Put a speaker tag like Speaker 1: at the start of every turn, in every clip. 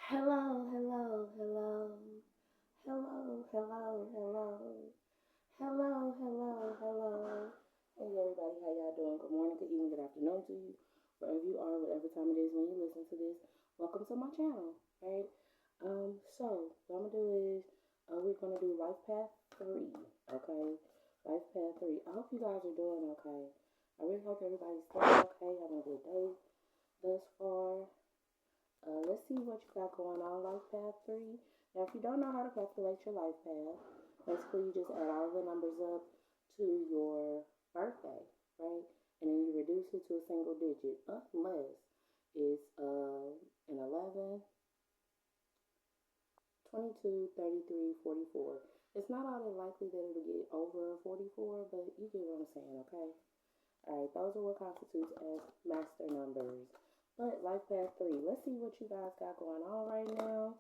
Speaker 1: Hello, hello, hello, hello, hello, hello, hello, hello, hello. Hey everybody, how y'all doing? Good morning, good evening, good afternoon to you, wherever you are, whatever time it is when you listen to this. Welcome to my channel, right? So what I'm gonna do is we're gonna do Life Path 3, okay? Life Path 3. I hope you guys are doing okay. I really hope everybody's doing okay, having a good day thus far. Let's see what you got going on, Life Path 3. Now, if you don't know how to calculate your life path, basically you just add all the numbers up to your birthday, right? And then you reduce it to a single digit, unless it's an 11, 22, 33, 44. It's not all that likely that it'll get over 44, but you get what I'm saying, okay? All right, those are what constitutes as master numbers. But Life Path 3, let's see what you guys got going on right now,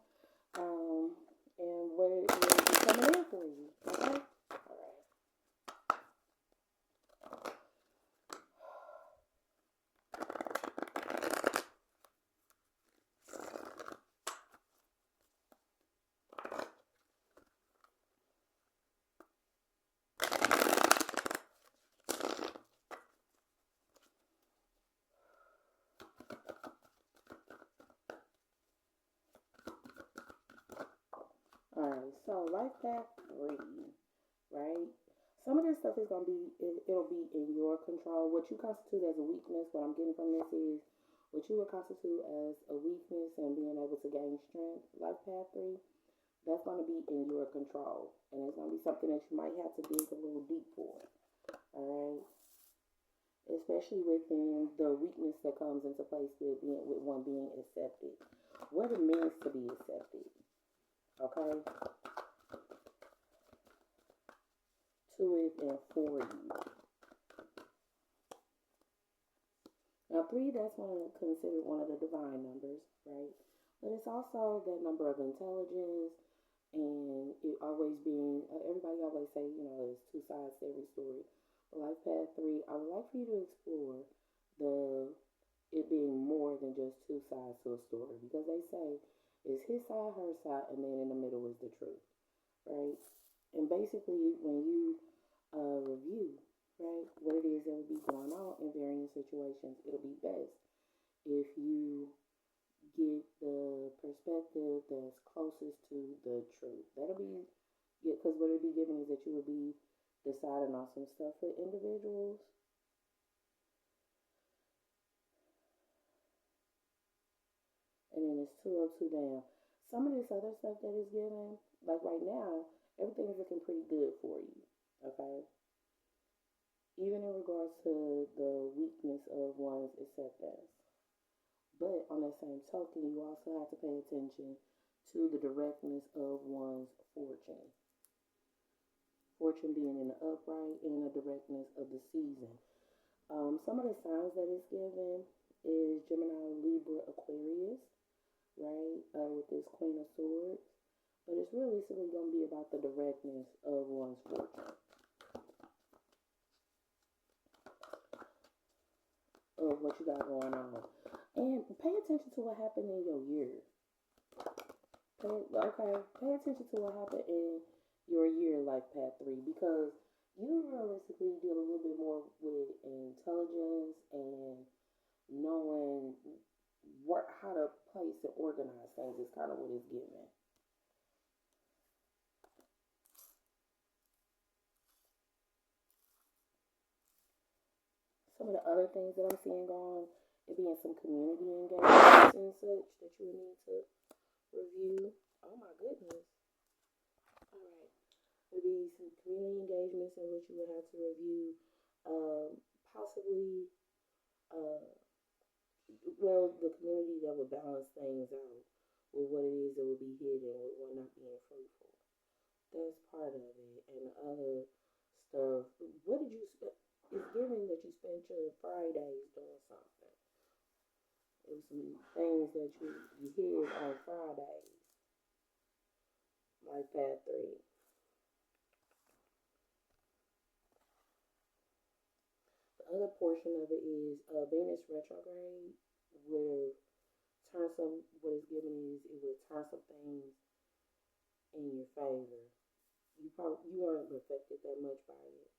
Speaker 1: um, and what it will be coming in for you. Okay? All right. All right. So Life Path 3, right? Some of this stuff is gonna be it'll be in your control. What you constitute as a weakness, what I'm getting from this is what you would constitute as a weakness and being able to gain strength. Life Path 3, that's going to be in your control. And it's going to be something that you might have to dig a little deep for. All right. Especially within the weakness that comes into place with one being accepted. What it means to be accepted. Okay. To it and for you. Now 3, that's considered one of the divine numbers, right? But it's also that number of intelligence, and it always being everybody always say, there's two sides to every story. But Life Path 3, I would like for you to explore the it being more than just two sides to a story, because they say it's his side, her side, and then in the middle is the truth, right? And basically, when you review, right, what it is that will be going on in varying situations, it'll be best if you get the perspective that's closest to the truth. That'll be, yeah, because what it'll be given is that you will be deciding on some stuff for individuals. And then it's two up, two down. Some of this other stuff that is given, like right now, everything is looking pretty good for you. Okay? Even in regards to the weakness of one's acceptance. But on that same token, you also have to pay attention to the directness of one's fortune. Fortune being in the upright and the directness of the season. Some of the signs that it's given is Gemini, Libra, Aquarius, right? With this Queen of Swords. But it's realistically going to be about the directness of one's fortune. Of what you got going on. And pay attention to what happened in your year. Pay attention to what happened in your year, Life Path 3, because you realistically deal a little bit more with intelligence and knowing how to place and organize things is kind of what it's given. Some of the other things that I'm seeing going, it being some community engagements and such that you need to review. Oh my goodness. All right. There'll be some community engagements in which you will have to review, possibly, uh, well, the community that would balance things out with what it is that would be hidden with what not being fruitful. That's part of it. And the other stuff, what did you, it's given that you spent your Fridays doing something. It was some things that you hid on Fridays, like that 3. The other portion of it is Venus retrograde will turn some, what it's giving is it will turn some things in your favor. You weren't affected that much by it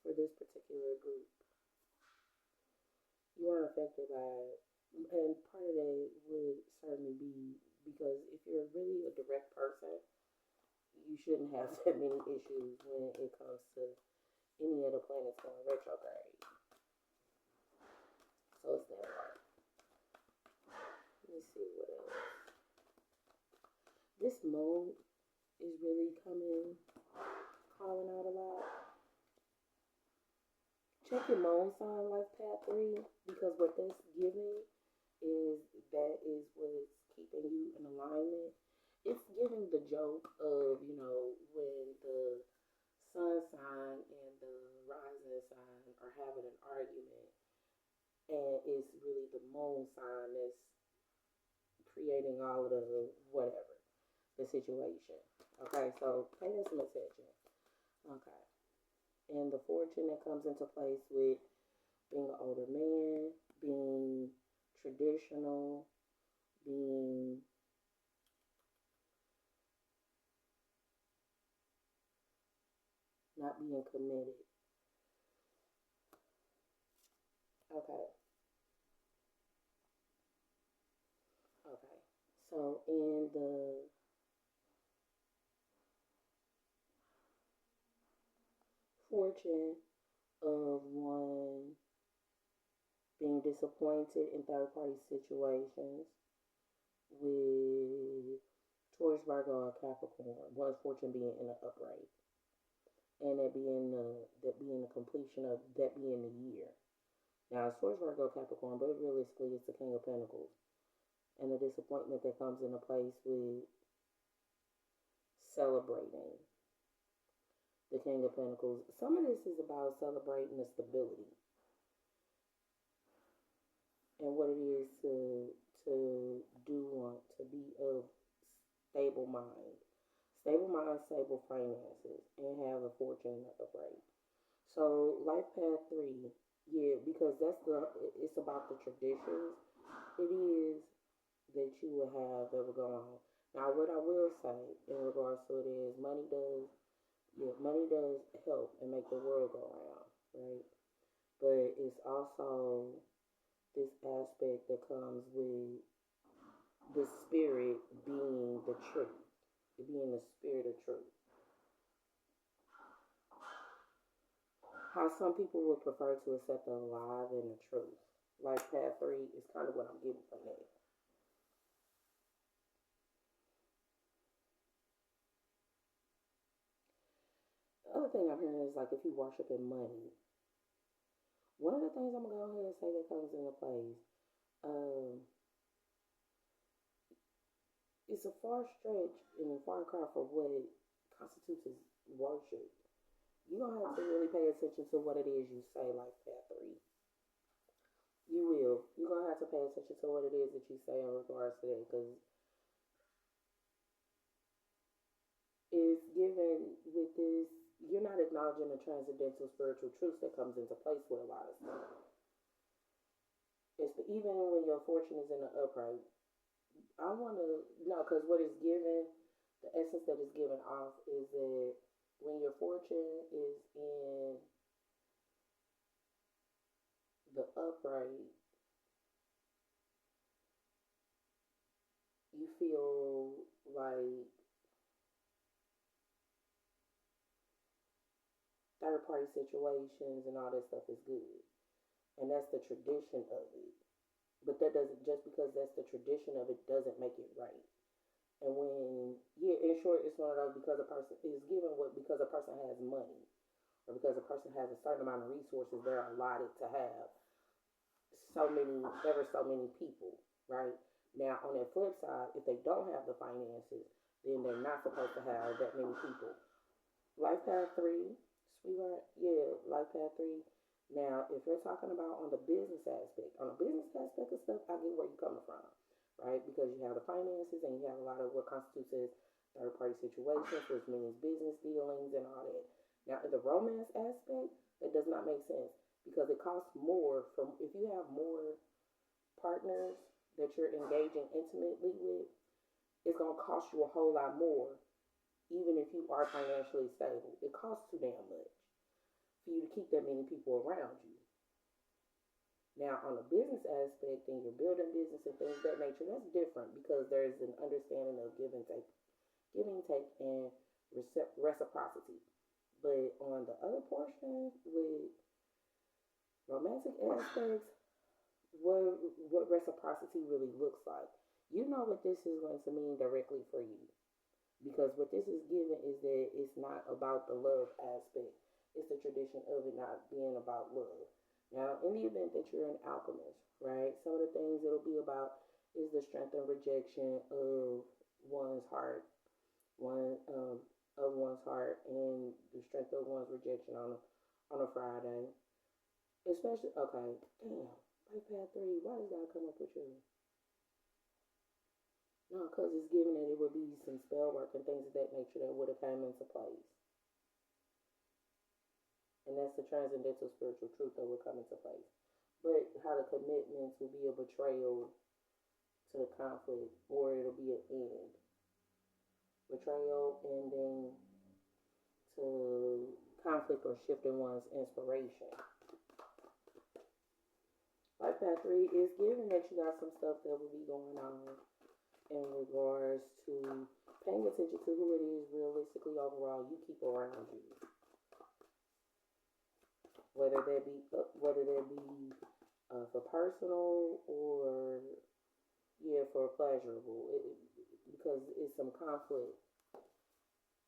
Speaker 1: for this particular group. You weren't affected by it, and part of that would certainly be because if you're really a direct person, you shouldn't have that many issues when it comes to any of the planets going retrograde. So it's that part. Let me see what else. This moon is really calling out a lot. Check your moon sign life path 3 because what that's giving is that is what is keeping you in alignment. It's giving the joke of, when the sun sign and the rising sign are having an argument, and it's really the moon sign that's creating all of the whatever, the situation. Okay, so pay some attention. Okay. And the fortune that comes into place with being an older man, being traditional, being not being committed. Okay. Okay. So in the fortune of one being disappointed in third party situations with Taurus, Virgo, and Capricorn, one's fortune being in the upright, and that being the completion of that being the year. Now it's Taurus, Virgo, Capricorn, but realistically it's the King of Pentacles, and the disappointment that comes into place with celebrating the King of Pentacles. Some of this is about celebrating the stability and what it is to do want to be of stable mind. Stable mind, stable finances, and have a fortune upright. So life path 3, yeah, because it's about the traditions. It is that you will have that will go on. Now, what I will say in regards to it is money does help and make the world go round, right? But it's also this aspect that comes with the spirit being the truth, it being the spirit of truth. How some people would prefer to accept the lie than the truth. Life path 3 is kind of what I'm getting from that. The other thing I'm hearing is like if you worship in money. One of the things I'm gonna go ahead and say that comes into place, it's a far stretch and a far cry for what constitutes as worship. You're gonna have to really pay attention to what it is you say, like path 3. You will. You're gonna have to pay attention to what it is that you say in regards to that, because it's given with this, you're not acknowledging the transcendental spiritual truths that comes into place with a lot of stuff. Even when your fortune is in the upright, I want to know, because what is given, the essence that is given off is that when your fortune is in the upright, you feel like third party situations and all that stuff is good. And that's the tradition of it. But that doesn't, just because that's the tradition of it, doesn't make it right. And when, yeah, in short, it's one of those because a person is given because a person has money or because a person has a certain amount of resources, they're allotted to have ever so many people, right? Now, on that flip side, if they don't have the finances, then they're not supposed to have that many people. Life path 3, sweetheart, yeah, life path 3. Now, if you're talking about on the business aspect of stuff, I get where you're coming from, right? Because you have the finances and you have a lot of what constitutes as third party situations, which means business dealings and all that. Now, in the romance aspect, that does not make sense because it costs more if you have more partners that you're engaging intimately with, it's going to cost you a whole lot more, even if you are financially stable. It costs too damn much for you to keep that many people around you. Now, on a business aspect, and you're building business and things of that nature, that's different because there's an understanding of give and take, and reciprocity. But on the other portion with romantic aspects, what reciprocity really looks like. You know what this is going to mean directly for you. Because what this is giving is that it's not about the love aspect. It's the tradition of it not being about love. Now, in the event that you're an alchemist, right, some of the things it'll be about is the strength and rejection of one's heart, one of one's heart, and the strength of one's rejection on a Friday. Especially, okay, damn, Life Path 3, why does God come up with you? No, because it's given that it would be some spell work and things of that nature that would have come into place. And that's the transcendental spiritual truth that would come into place. But how the commitments will be a betrayal to the conflict, or it'll be an end. Betrayal ending to conflict or shifting one's inspiration. Life Path 3 is given that you got some stuff that will be going on in regards to paying attention to who it is realistically overall you keep around you. Whether that be for personal or for pleasurable, because it's some conflict.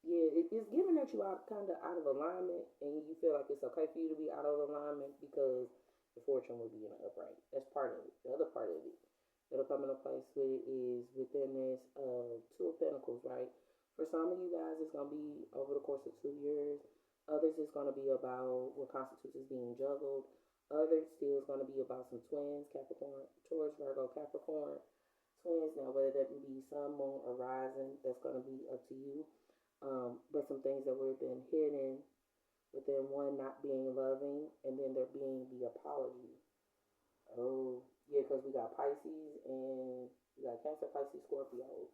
Speaker 1: It's given that you are kind of out of alignment, and you feel like it's okay for you to be out of alignment because the fortune will be in an upright. That's part of it. The other part of it that'll come into place with it is within this Two of Pentacles, right? For some of you guys, it's going to be over the course of 2 years. Others, it's going to be about what constitutes as being juggled. Others, still, is going to be about some twins, Capricorn, Taurus, Virgo, Capricorn, twins. Now, whether that be sun, moon, or rising, that's going to be up to you. But some things that would have been hidden within one not being loving, and then there being the apology. Oh, yeah, because we got Pisces and we got Cancer, Pisces, Scorpio.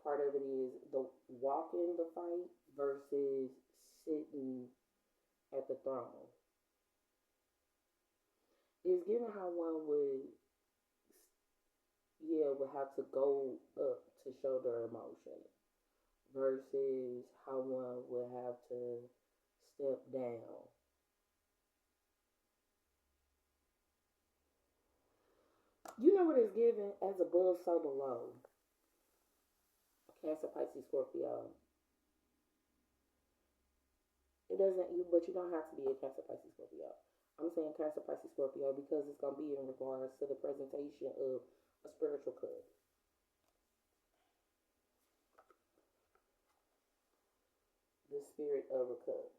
Speaker 1: Part of it is the walking the fight versus sitting at the throne. It's given how one would have to go up to show their emotion versus how one would have to step down. You know what it's given as above, so below. Cancer, Pisces, Scorpio. It doesn't, but you don't have to be a Cancer, Pisces, Scorpio. I'm saying Cancer, Pisces, Scorpio because it's going to be in regards to the presentation of a spiritual cup. The spirit of a cup.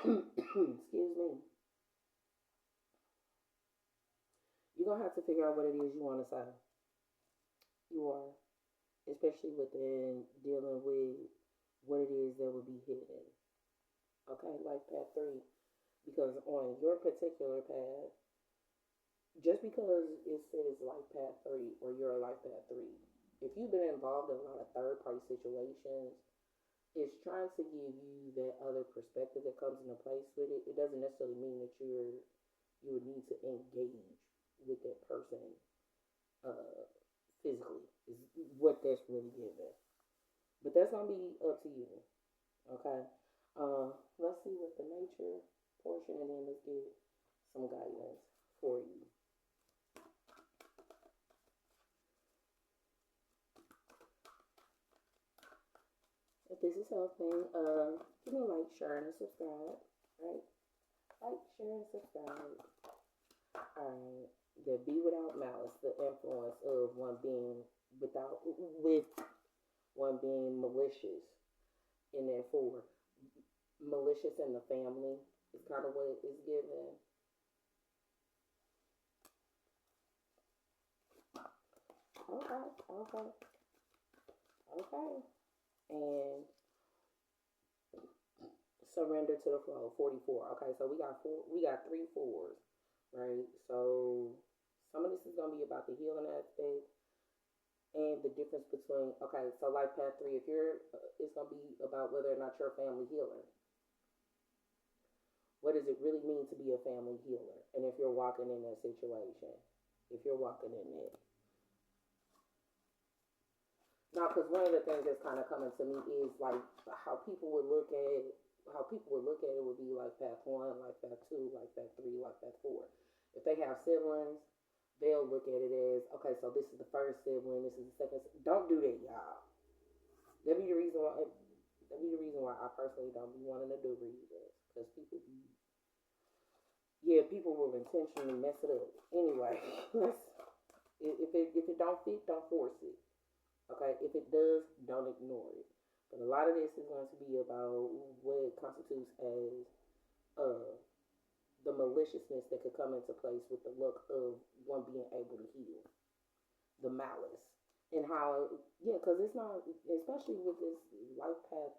Speaker 1: Excuse me. You're going to have to figure out what it is you want to say. You are. Especially within dealing with what it is that will be hidden. Okay, Life Path 3. Because on your particular path, just because it says Life Path 3 or you're a Life Path 3, if you've been involved in a lot of third-party situations, it's trying to give you that other perspective that comes into place with it. It doesn't necessarily mean that you would need to engage with that person physically, is what that's really given. But that's going to be up to you. Okay? Let's see what the nature portion, and then let's get some guidance for you. If this is helping, give me a like, share, and subscribe. Right? Like, share, and subscribe. Alright. The be without malice, the influence of one being with one being malicious. And therefore, malicious in the family is kind of what is given. Okay. And Surrender to the flow. 44. Okay, so we got three fours, right? So some of this is gonna be about the healing aspect and the difference between, okay, so life path three, if you're it's gonna be about whether or not you're a family healer. What does it really mean to be a family healer? And if you're walking in that situation, if you're walking in it. Now, because one of the things that's kind of coming to me is like how people would look at it would be like path one, like path two, like path three, like path four. If they have siblings, they'll look at it as, okay, so this is the first sibling, this is the second. Don't do that, y'all. That be the reason why. That be the reason why I personally don't be wanting to do readings, because people be, yeah, people will intentionally mess it up. Anyway, if it don't fit, don't force it. Okay, if it does, don't ignore it. But a lot of this is going to be about what constitutes as uh, the maliciousness that could come into place with the look of one being able to heal, the malice, and how, yeah, because it's not, especially with this life path,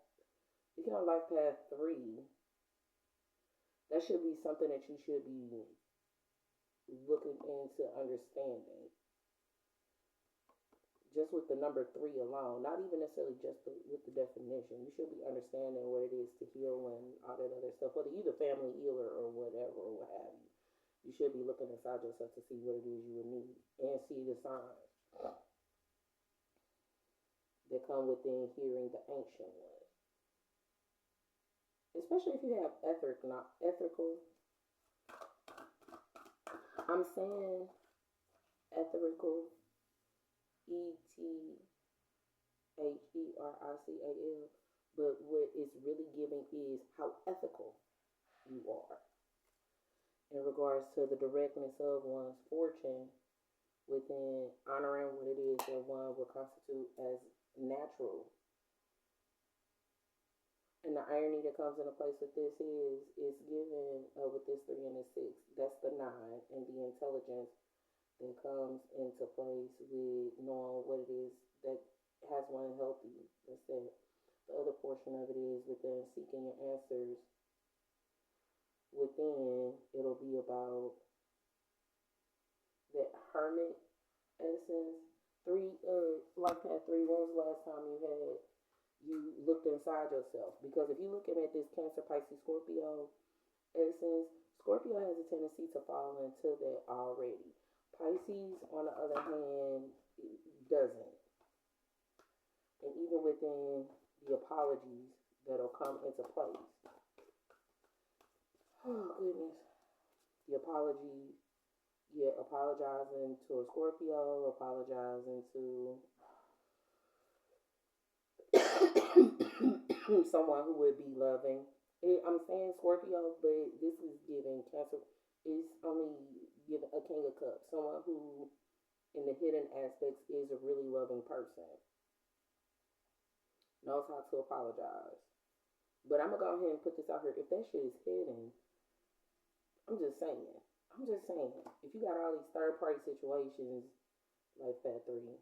Speaker 1: if you're on life path three, that should be something that you should be looking into understanding, just with the number three alone, not even necessarily just with the definition. You should be understanding what it is to heal and all that other stuff, whether you're the family healer or whatever or what have you. You should be looking inside yourself to see what it is you would need and see the signs that come within hearing the ancient one. Especially if you have not ethical. I'm saying etherical, ETHERICAL, but what it's really giving is how ethical you are in regards to the directness of one's fortune within honoring what it is that one will constitute as natural. And the irony that comes into place with this is it's given with this three and the six. That's the nine, and the intelligence that comes into place with knowing what it is that has one healthy. That's it. The other portion of it is within seeking your answers within. It'll be about that hermit essence. Life path three. When was the last time you looked inside yourself? Because if you're looking at this Cancer, Pisces, Scorpio essence, Scorpio has a tendency to fall into that already. Pisces, on the other hand, doesn't. And even within the apologies that'll come into place. Oh, goodness. The apology, yeah, apologizing to a Scorpio, apologizing to someone who would be loving. I'm saying Scorpio, but this is giving Cancer. It's only giving a King of Cups, someone who, in the hidden aspects, is a really loving person, knows how to apologize. But I'm gonna go ahead and put this out here. If that shit is hidden, I'm just saying. If you got all these third party situations like that three,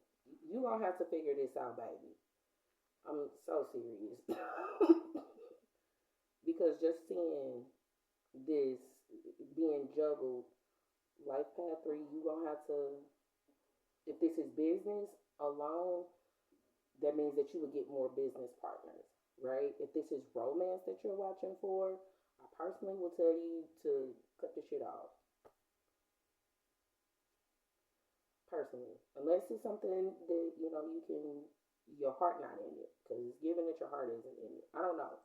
Speaker 1: you gonna have to figure this out, baby. I'm so serious. Because just seeing this being juggled, life path three, you gonna have to, if this is business alone, that means that you would get more business partners, right? If this is romance that you're watching for, I personally will tell you to cut the shit off. Personally, unless it's something that you can, your heart not in it, because it's given that your heart isn't in it. I don't know.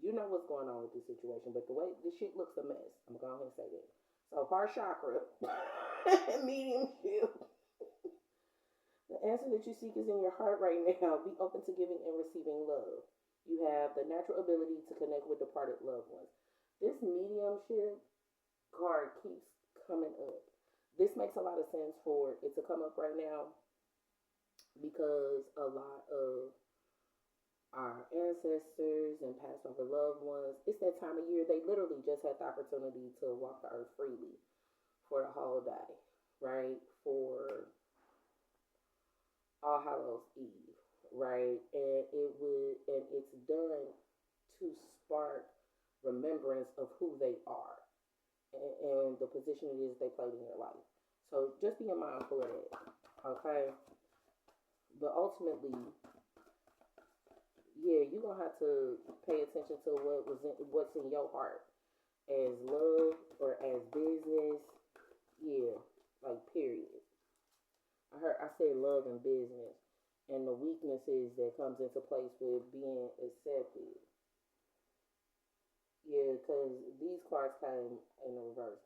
Speaker 1: You know what's going on with this situation, but the way this shit looks a mess. I'm going to say that. So, heart chakra, mediumship. The answer that you seek is in your heart right now. Be open to giving and receiving love. You have the natural ability to connect with departed loved ones. This mediumship card keeps coming up. This makes a lot of sense for it to come up right now because a lot of our ancestors and passed over loved ones, it's that time of year they literally just had the opportunity to walk the earth freely for the whole day, right? For All Hallows Eve, right? And it's done to spark remembrance of who they are and the position it is they played in your life. So just being mindful of that, okay? But ultimately, yeah, you're gonna have to pay attention to what's in your heart as love or as business. Yeah, like period. I said love and business, and the weaknesses that comes into place with being accepted. Yeah, because these cards came in the reverse.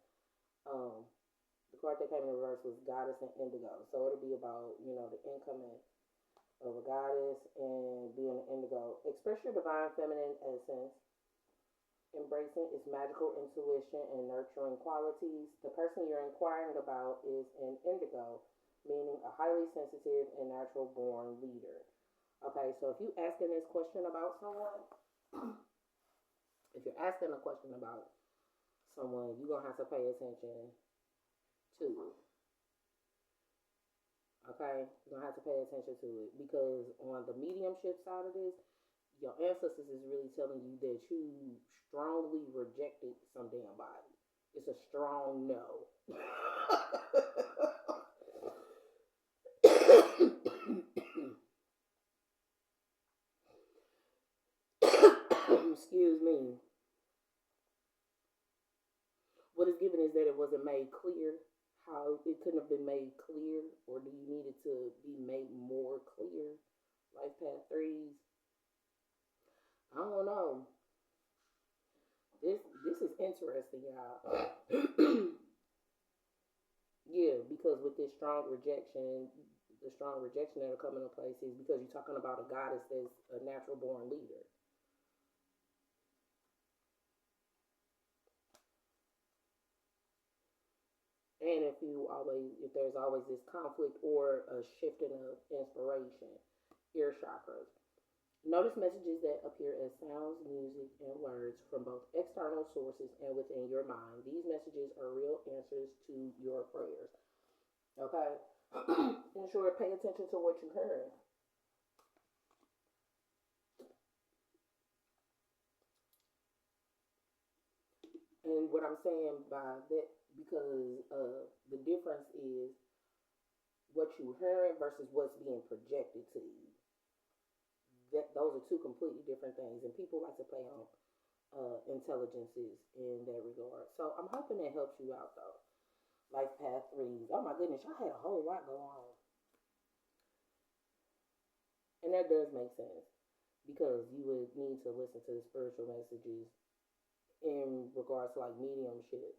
Speaker 1: Um, the card that came in the reverse was Goddess and Indigo. So it'll be about, the incoming of a goddess and being an indigo. Express your divine feminine essence, embracing its magical intuition and nurturing qualities. The person you're inquiring about is an indigo, meaning a highly sensitive and natural born leader. Okay, so if you're asking this question about someone, if you're asking a question about someone, you're going to have to pay attention to it. Okay, you're gonna have to pay attention to it because on the mediumship side of this, your ancestors is really telling you that you strongly rejected some damn body. It's a strong no. Excuse me. What is given is that it wasn't made clear. How it couldn't have been made clear, or do you need it to be made more clear? Life path threes. I don't know. This is interesting, y'all. Yeah, because with this strong rejection, the strong rejection that'll come into place is because you're talking about a goddess that's a natural born leader. And if there's always this conflict or a shifting of inspiration, ear chakras. Notice messages that appear as sounds, music, and words from both external sources and within your mind. These messages are real answers to your prayers. Okay? Ensure pay attention to what you heard. And what I'm saying by that, because the difference is what you heard versus what's being projected to you. Those are two completely different things, and people like to play on intelligences in that regard. So I'm hoping that helps you out though. Life path threes. Oh my goodness, y'all had a whole lot go on, and that does make sense because you would need to listen to the spiritual messages in regards to like mediumship.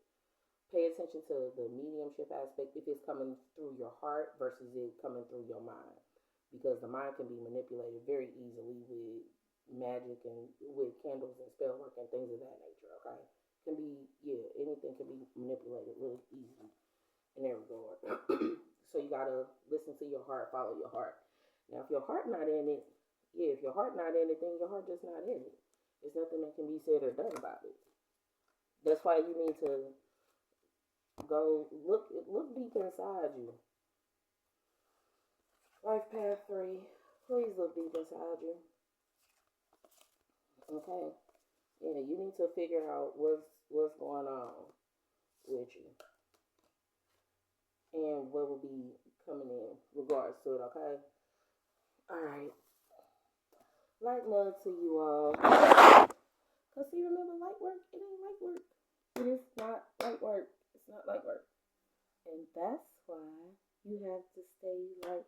Speaker 1: Pay attention to the mediumship aspect if it's coming through your heart versus it coming through your mind. Because the mind can be manipulated very easily with magic and with candles and spell work and things of that nature, okay? Can be, yeah, anything can be manipulated really easily in that regard. So you gotta listen to your heart, follow your heart. Now, if your heart not in it, yeah, if your heart not in it, then your heart just not in it. There's nothing that can be said or done about it. That's why you need to go look deep inside you. Life path three. Please look deep inside you. Okay. Yeah, you need to figure out what's going on with you and what will be coming in regards to it. Okay. All right. Light love to you all. Cause see, remember, light work. It ain't light work. It is not light work. It's not light work. And that's why you have to stay light